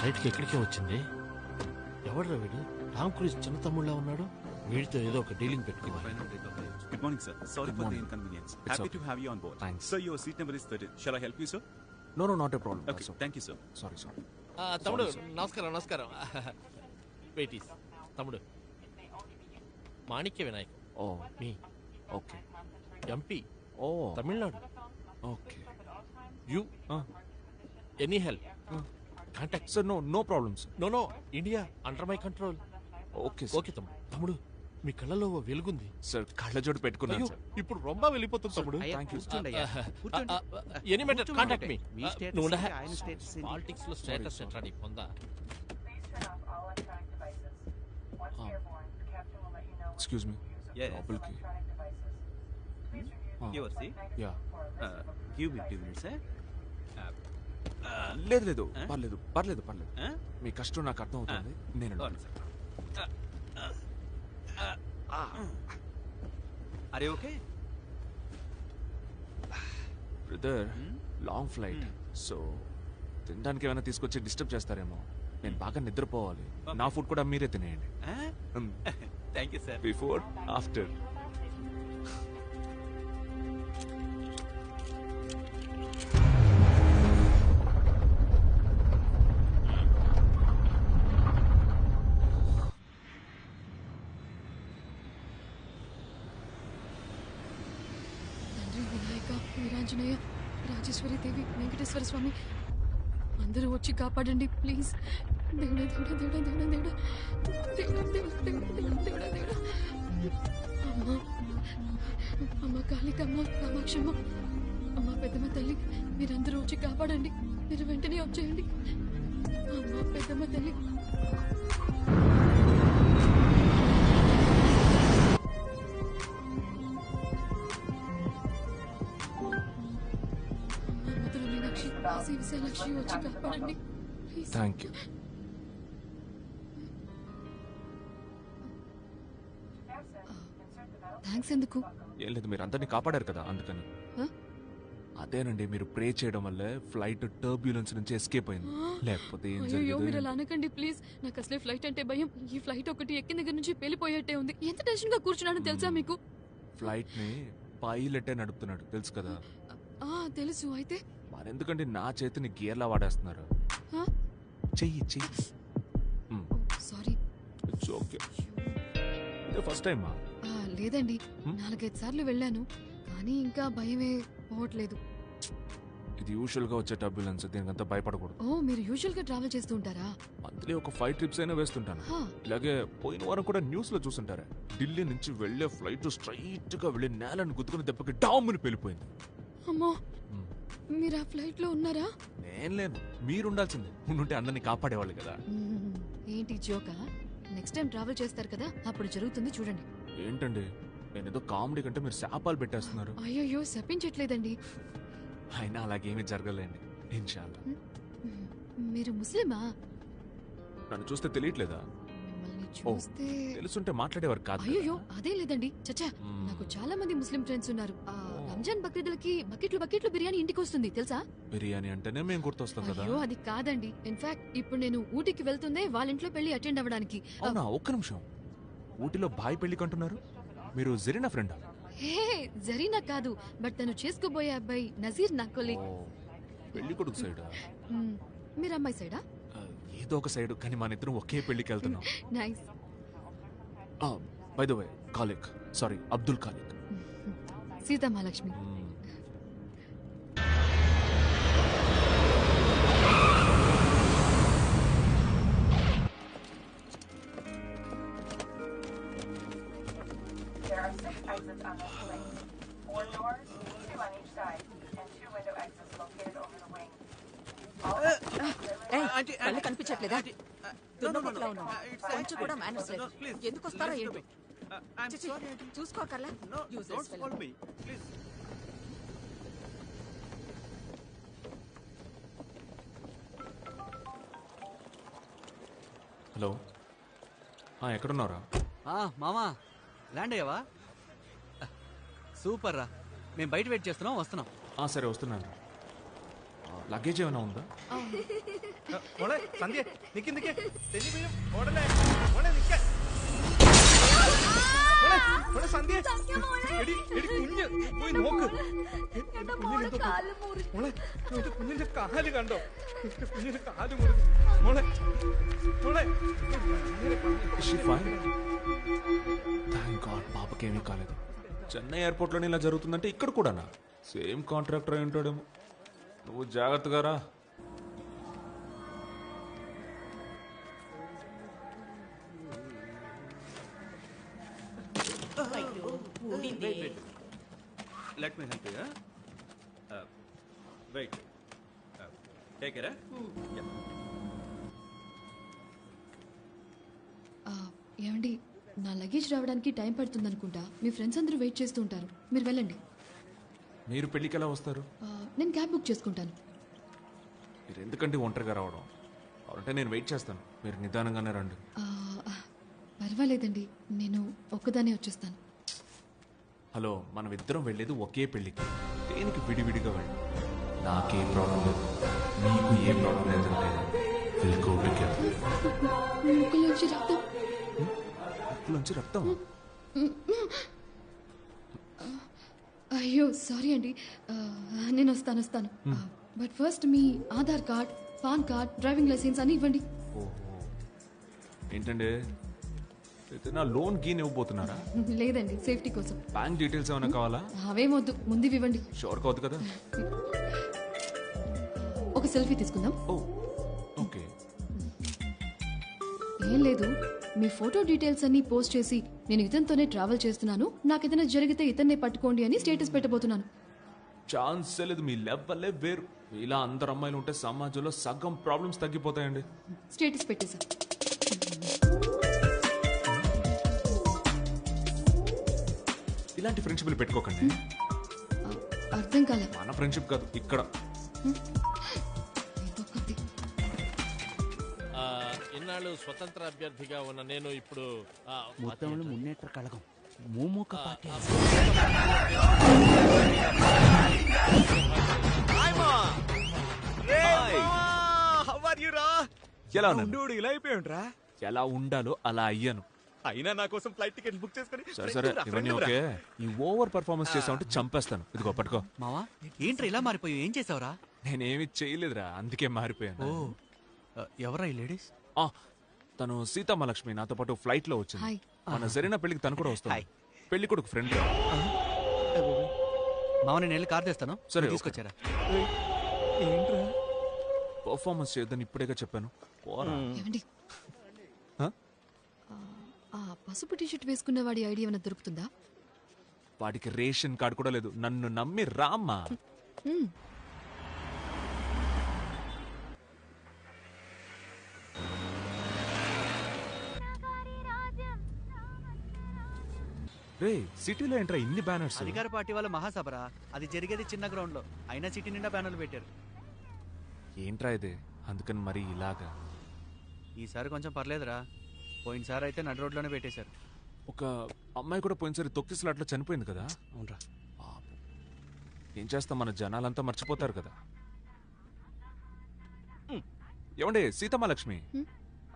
ఫ్లైట్కి ఎక్కడికే వచ్చింది. ఎవడ్రా వీడు? టామ్ క్రూజ్ చిన్న తమ్ముళ్ళ ఉన్నాడు. వీడితో ఏదో ఒక డీలింగ్ పెట్టుకోవాలి. Good morning, sir. Sorry for the inconvenience. Happy to have you on board. Thanks. Sir, your seat number is 13. Shall I help you, sir? No, not a problem. Okay, thank you, sir. Sorry. తమ్ముడు నమస్కారం. వెయిటీస్ తమ్ముడు Manikya Vinayak. Oh, మీ okay. MP Oh, Tamil Nadu. okay. You any help contact. Sir, no problem, sir. No India under my control. Okay, sir. Okay తమ్ముడు మీ కళ్ళలో ఓ వెలుగుంది. Sir, కళ్ళజోడు పెట్టుకున్నాను, అయ్యో, sir. ఇప్పుడు రొంబ వెళ్ళిపోతుంది తమ్ముడు. Thank you. Any matter contact me. నువ్వు status పాలిటిక్స్ లో స్టేటస్ ఎట్లా నీ పొందా? Excuse me. Yes. లోపలికి. Your seat. Yeah. Give me 2 minutes, sir. లేదు పర్లేదు. Huh? మీ కష్టం నాకు అర్థం అవుతుంది. నేను Sorry, sir. Are you okay? Brother, long flight, so తినడానికి ఏమైనా తీసుకొచ్చి డిస్టర్బ్ చేస్తారేమో. నేను బాగా నిద్రపోవాలి. నా ఫుడ్ కూడా మీరే తినేయండి. Huh? Thank you, sir. Before after. Vinayaka, Veeranjaneya, Rajeshwari Devi, Venkateshwara Swamy అందరూ వచ్చి కాపాడండి ప్లీజ్. దేవుడా దేవుడా దేవుడా దేవుడా దేవుడా దేవుడా దేవుడా దేవుడా దేవుడా దేవుడా. అమ్మా అమ్మ కాళికమ్మ, కామాక్షమ్మ, అమ్మ పెద్దమ్మ తల్లి, మీరందరూ వచ్చి కాపాడండి. మీరు వెంటనే వచ్చేయండి. అమ్మ పెద్దమ్మ తల్లి. విశాలాక్షి వచ్చి కాపాడండి ప్లీజ్. Thank you. థ్యాంక్స్ ఎందుకు? ఏం లేదు, మీరు అందరినీ కాపాడారు కదా, అందుకని. అదేనండి, మీరు ప్రే చేయడం వల్ల ఫ్లైట్ టర్బ్యులెన్స్ నుంచి ఎస్కేప్ అయింది. లేకపోతే ఏం అయ్యో జరిగేది? మీరు అలా అనకండి ప్లీజ్. నాకు అసలే ఫ్లైట్ అంటే భయం. ఈ ఫ్లైట్ ఒకటి ఎక్కిన దగ్గర నుంచి పేలిపోయేట్టే ఉంది. ఎంత టెన్షన్ గా కూర్చున్నానో తెలుసా మీకు? ఫ్లైట్ ని పైలటే నడుపుతున్నాడు, తెలుసు కదా. తెలుసు. అయితే మరెందుకంటే నా చేతిని గేర్లా వాడేస్తున్నారు. చెయ్యి సారీ. It's okay. ఇదే ఫస్ట్ టైమా? లేదండి, 4-5 సార్లు వెళ్ళాను, కానీ ఇంకా భయమే పోవట్లేదు. ఇది యూజువల్ గా వచ్చే టర్బ్యులెన్స్, దీనికంతా భయపడకూడదు. ఓ, మీరు యూజువల్ గా ట్రావెల్ చేస్తూ ఉంటారా? మంత్లీ ఒక 5 ట్రిప్స్ అయినా వేస్తుంటాను. ఇలాగే పోయిన వారం కూడా న్యూస్ లో చూసుంటారా, ఢిల్లీ నుంచి వెళ్లే ఫ్లైట్ స్ట్రైట్ గా వెళ్లి నేలను గుద్దుకుని దెబ్బకి డామ్ని పేలిపోయింది. అమ్మో, మీరు ఆ ఫ్లైట్ లో ఉన్నారా? నేను లేను, మీరుండాల్సిందే. ఉండుంటే అందరినీ కాపాడేవాళ్ళు కదా. ఏంటి జోకా? నెక్స్ట్ టైం ట్రావెల్ చేస్తారు కదా, అప్పుడు జరుగుతుంది చూడండి. ఏంటండి, నేనేదో కామెడీ కంటే మీరు శాపాలు పెట్టేస్తున్నారు. అయ్యో శపించట్లేదండి. అయినా అలాగేమీ జరగలేండి, ఇన్షాల్లా. మీరు ముస్లిమా? నన్ను చూస్తే తెలియట్లేదా? మిమ్మల్ని చూస్తే తెలుసుంటే మాట్లాడేవారు కాదు. అయ్యో అదే లేదండి, చచ్చా. నాకు చాలా మంది ముస్లిం ఫ్రెండ్స్ ఉన్నారు. రంజాన్ బక్రీదులకి బకెట్లు బిర్యానీ ఇంటికి వస్తుంది తెలుసా? బిర్యానీ అంటేనే మేము గుర్తొస్తాం కదా. అయ్యో అది కాదండి. ఇన్ఫాక్ట్ ఇప్పుడు నేను ఊటీకి వెళ్తుందే వాళ్ళ ఇంట్లో పెళ్లి అటెండ్ అవ్వడానికి. అవునా? ఒక్క నిమిషం. ఊటీలో బాయ్ పెళ్లి కంటున్నారు, మీరు జరీనా ఫ్రెండా? హే, జరీనా కాదు, బట్ తను చేసుకోబోయే అబ్బాయి నజీర్ నా కొలీగ్. పెళ్లి కొడుకు సైడా? మీరు అమ్మాయి సైడా? ఏదో ఒక సైడ్, కానీ మన ఇద్దరం ఒకే పెళ్లికి వెళ్తున్నాం. Nice. By the way, Khaliq, sorry Abdul Khaliq. Sita Mahalakshmi. There are 6 exits on this plane. 4 doors, 2 on each side, and 2 window exits located over the wing. కళ్ళు కనిపించట్లేదా? కొంచెం కూడా మేనర్స్ లేదు. ఎందుకు వస్తారో ఏంటో. చూసుకోకర్లా. హలో, ఎక్కడున్నారా? మామా ల్యాండ్ అయ్యావా? సూపర్ రా, మేము బయట వెయిట్ చేస్తున్నాం, వస్తున్నాం. సరే వస్తున్నాను. లగేజ్ ఏమైనా ఉందా? മോളെ സന്ധ്യ നിക്ക് നിക്ക് തെന്നി വീഴും ഓടല്ലേ മോളെ നിക്ക മോളെ മോളെ സന്ധ്യ എടി എടി കുഞ്ഞ് പോയി നോക്ക് മോളെ എന്റെ കുഞ്ഞിന്റെ കാല് കണ്ടോ എന്റെ കുഞ്ഞിന്റെ കാല് മുറിഞ്ഞു മോളെ മോളെ థ్యాంక్ గాడ్ పాపకి ఏమీ కాలేదు. చెన్నై ఎయిర్పోర్ట్లోనే ఇలా జరుగుతుందంటే ఇక్కడ కూడానా? సేమ్ కాంట్రాక్టర్ అయి ఉంటాడేమో. నువ్వు జాగ్రత్తగా రా. Let me help you. Wait. Take it. Yeah. ఏమండి నా లగేజ్ రావడానికి టైం పడుతుంది అనుకుంటా. మీ ఫ్రెండ్స్ అందరూ వెయిట్ చేస్తూ ఉంటారు, మీరు వెళ్ళండి. మీరు పెళ్ళికి ఎలా వస్తారు? నేను క్యాబ్ బుక్ చేసుకుంటాను. మీరు ఎందుకంటే ఒంటరిగా రావడం? అంటే నేను వెయిట్ చేస్తాను, మీరు నిదానంగానే రండి. పర్వాలేదండి, నేను ఒక్కదానే వచ్చేస్తాను. హలో, మనం ఇద్దరం వెళ్ళేది ఒకే పెళ్ళికి, దేనికి విడివిడిగా వెళ్ళి. నాకే ప్రాబ్లం లేదు, నీకు ఏ ప్రాబ్లం లేదంటే ముక్కులోంచి రక్తం. ముక్కులోంచి రక్తం? అయ్యో సారీ అండి, నేను వస్తాను. బట్ ఫస్ట్ మీ Aadhaar card, PAN card, driving licence అని ఇవ్వండి. ఏంటండి, అయితే నా లోన్ గీన్ ఇవ్వబోతున్నారా? లేదండి, సేఫ్టీ కోసం. బ్యాంక్ డీటెయిల్స్ ఏమైనా కావాలా? అవేమొద్దు, ముందు ఇవ్వండి. షూర్ కావద్దు కదా? ఒక సెల్ఫీ తీసుకుందాం. ఓకే. ఏం లేదు, మీ ఫోటో డీటెయిల్స్ అన్ని పోస్ట్ చేసి నేను ఇతనితోనే ట్రావెల్ చేస్తున్నాను, నాకు ఏదైనా జరిగితే ఇతన్నే పట్టుకోండి అని స్టేటస్ పెట్టబోతున్నాను. ఛాన్స్ లేదు, మీ లెవెల్లే వేరు. ఇలా అందరు అమ్మాయిలు ఉంటే సమాజంలో సగం ప్రాబ్లమ్స్ తగ్గిపోతాయండి. స్టేటస్ పెట్టేశా. ఇలాంటి ఫ్రెండ్షిప్లు పెట్టుకోకండి. అర్థం కాల. మన ఫ్రెండ్షిప్ కాదు ఇక్కడ. ఇన్నాళ్ళు స్వతంత్ర అభ్యర్థిగా ఉన్న నేను ఇప్పుడు మొత్తంలో మున్నేట్ర కళగం మూమూక పార్టీ. ఎలా ఉన్నాను? ఇలా అయిపోయాడురా. ఎలా ఉండాలో అలా అయ్యాను. అయినా నా కోసం ఫ్లైట్ టికెట్ బుక్ చేసుకుని సరే ఇవన్నీ ఓకే. ఈ ఓవర్ పర్ఫార్మెన్స్ చేసావంటే చంపేస్తాను. ఇదిగో పట్టుకో. మావా ఏంట్రా ఇలా మారిపోయావు, ఏం చేసావురా? నేనేమి చేయలేదురా, అందుకే మారిపోయాను. ఎవరా ఈ లేడీస్? తను సీతమ్మలక్ష్మి, నాతో పాటు ఫ్లైట్ లో వచ్చింది. హాయ్. మన సరైన పెళ్లికి తను కూడా వస్తుంది. పెళ్లి కొడుకు ఫ్రెండ్. మావ నేను వెళ్ళి కార్ తెస్తాను. సరే, తీసుకొచ్చారా? ఏంట్రా పర్ఫార్మెన్స్ చేయొద్దని ఇప్పుడేగా చెప్పాను. ఏమండి, ఆ పసుపు టీషర్ట్ వేసుకున్న వాడి ఐడియా ఏమైనా దొరుకుతుందా? వాడికి రేషన్ కార్డు కూడా లేదు. నన్ను నమ్మి రామ్మా. రే, సిటీలో ఏంట్రా ఇన్ని బ్యానర్స్? అధికార పార్టీ వాళ్ళ మహాసభరా, అది జరిగేది చిన్న గ్రౌండ్ లో, అయినా సిటీ నిండా బ్యానర్లు పెట్టారు. ఏంట్రా ఇది? అందుకని మరి ఇలాగా. ఈసారి కొంచెం పర్లేదురా, పోయినసారి అయితే నడు రోడ్లోనే పెట్టేశారు. ఒక అమ్మాయి కూడా పోయినసారి తొక్కిసలాట్లో చనిపోయింది కదా. అవునరా. ఏం చేస్తాం, మన జనాలంతా మర్చిపోతారు కదా. ఏమండే సీతమ్మలక్ష్మి,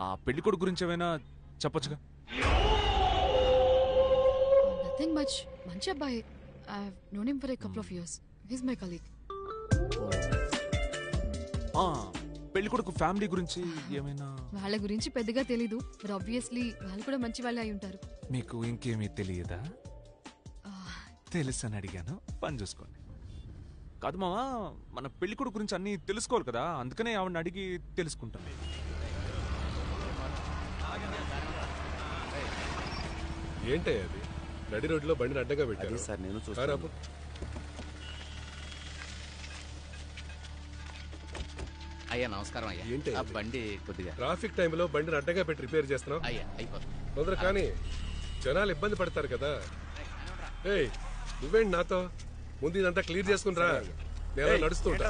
ఆ పెళ్లి కొడుకు గురించి ఏమైనా చెప్పొచ్చుగా? నథింగ్ మచ్, మంచి అబ్బాయి. I have known him for a couple of years. He is my colleague. పెళ్లి కొడుకు ఫ్యామిలీ గురించి ఏమైనా? వాళ్ళ గురించి పెద్దగా తెలీదు, బట్ ఆబ్వియస్లీ వాళ్ళు కూడా మంచి వాళ్ళే అయి ఉంటారు. మీకు ఇంకేమీ తెలియదా? తెలుసని అడిగాను, పని చూసుకోండి. కాదు మావా, మన పెళ్లి కొడుకు గురించి అన్ని తెలుసుకోవాలి కదా, అందుకనే ఆవిడని అడిగి తెలుసుకుంటాను. ఏంటే అది నడి రోడ్లో బండిని అడ్డగా పెట్టారు సార్, నేను చూస్తాను. అయ్యా నమస్కారం అయ్యా. ఏంటి ఆ బండి కొద్దిగా ట్రాఫిక్ టైంలో బండిని అడ్డగా పెట్టి రిపేర్ చేస్తున్నావు? అయ్యా అయిపోతుంది. తొందర కానీ జనాలు ఇబ్బంది పడతారు కదా. ఏయ్ నువ్వేంటి నాతో? ముందు ఇదంతా క్లియర్ చేసుకుని రా, నేను నడుస్తుంటా.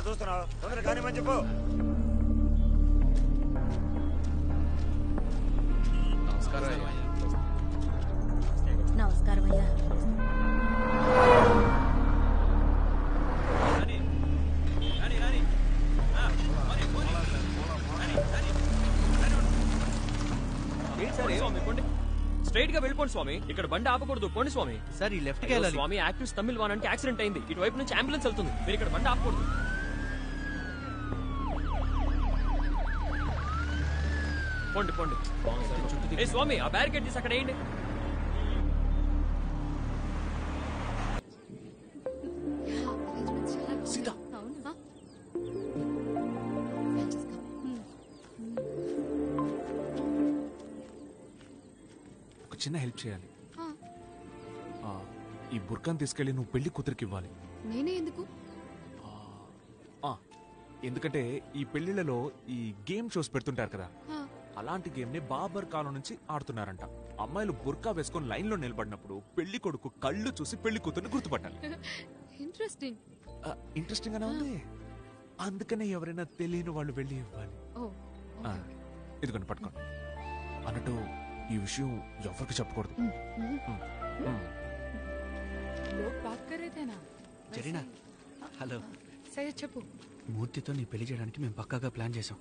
నమస్కారం అయ్యా. నమస్కారం అయ్యా. ఊరుకోండి స్వామి, ఇక్కడ బండి ఆపకూడదు. పోండి స్వామి. సార్ ఈ లెఫ్ట్ కి అయ్యో వెళ్ళాలి. స్వామి, యాక్టివ్ తమిళ్ వాన్ అంటే యాక్సిడెంట్ అయింది. ఇటువైపు నుంచి అంబులెన్స్ వెళ్తుంది. మీరు ఇక్కడ బండి ఆపకూడదు. పోండి పోండి. ఏ స్వామి, ఆ బ్యారికేడ్ తీసి అక్కడ వేయండి. సీతా ఒక చిన్న హెల్ప్ చేయాలి. ఈ బుర్కాన్ తీసుకెళ్లి నువ్వు పెళ్లి కూతురికి ఇవ్వాలి. నేనే ఎందుకు? ఎందుకంటే ఈ పెళ్లిళ్లలో ఈ గేమ్ షోస్ పెడుతుంటారు కదా, ఆ, అలాంటి గేమ్ ని బాబర్ కాలం నుంచి ఆడుతున్నారంట. అమ్మాయిలు బుర్కా వేసుకొని లైన్ లో నిలబడినప్పుడు పెళ్లి కొడుకు కళ్ళు చూసి పెళ్లి కూతుర్ని గుర్తుపట్టాలి. ఇంట్రెస్టింగ్. ఇంట్రెస్టింగ్ గానే ఉంది. అందుకనే ఎవరైనా తెలియని వాళ్ళు వెళ్ళి ఇవ్వాలి. ఓ, ఆ, ఇదిగోండి పట్టుకోండి. అన్నట్టు ఈ విషయం ఎవరికి చెప్పకూడదు. జరీనా, హలో. సరే చెప్పు. మూర్తితో నీ పెళ్లి చేయడానికి మేము పక్కాగా ప్లాన్ చేసాం.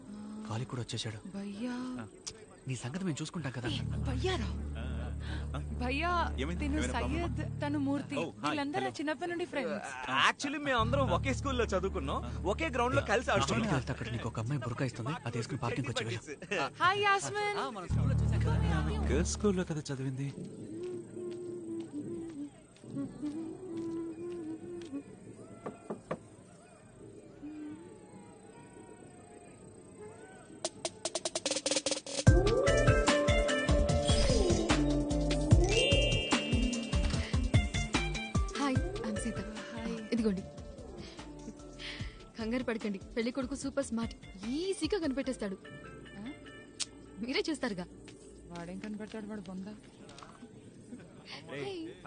కాలి కూడా వచ్చేసాడు. భయ్యా నీ సంగతి మేము చూసుకుంటాం కదా. భయ్యారా? భయ్యా ఏమైంది? తిను ఏమైనా problem సయ్యద్, తను మూర్తి, Oh, hi. వీళ్ళందరూ Hello. చిన్నప్పటి నుండి ఫ్రెండ్స్. యాక్చువల్లీ మేము అందరం ఒకే స్కూల్లో చదువుకున్నాం, ఒకే గ్రౌండ్ లో కలిసి ఆడుతున్నాం. వెళ్తే అక్కడ నీకు ఒక అమ్మాయి బుర్కా ఇస్తుంది. అది వేసుకుని పార్కింగ్ వచ్చి వెళ్ళు. హాయ్ యాస్మిన్. గర్ల్స్ స్కూల్లో కదా చదివింది. Hi, I'm Sita. ఇదిగోండి. కంగారు పడకండి, పెళ్లి కొడుకు సూపర్ స్మార్ట్, ఈజీగా కనిపెట్టేస్తాడు. మీరే చేస్తారుగా. వాడేం కనిపెడతాడు, వాడు బొంద.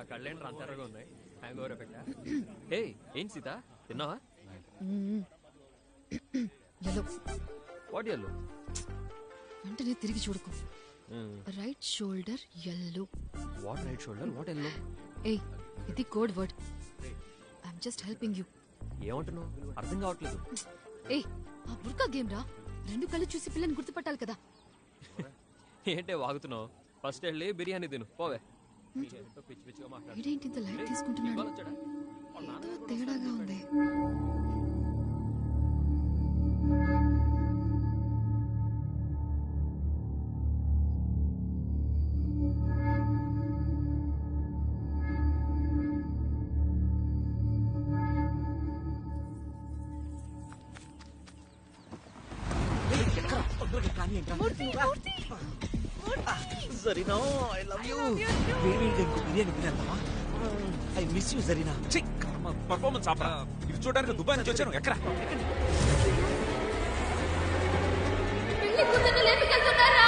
ఆ కళ్ళేంటి అంతరగా ఉన్నాయి? Hang over ఎఫెక్టా? ఏ ఏం సీత, తిన్నావా? ఎల్లో. What yellow? వెంటనే తిరిగి చూడకు. Right shoulder yellow. What right shoulder, what yellow? ఏయ్, ఇది code word. I'm just helping you. ఏమంటున్నావు? అర్థం కావట్లేదు. ఏయ్, ఆ బుర్కా గేమ్ రా. రెండు కళ్ళు చూసి పిల్లని గుర్తుపట్టాలి కదా. ఏంటే వాగుతున్నావు? ఫస్ట్ వెళ్ళి బిర్యానీ తిను, పోవే. పిచ్చి పిచ్చిగా మాట్లాడు. ఇదేంటి ఇంత లైట్ తీసుకుంటున్నాడు? ఏదో తేడాగా ఉంది. Zareena, I love you. Biryani తినేద్దామా? I miss you Zareena. Performance ఆపరా. ఇది చూడడానికి దుబాయ్ నుంచి వచ్చాను. ఎక్కడ పెళ్లి కూతుర్ని లేపుకెళ్తున్నారా?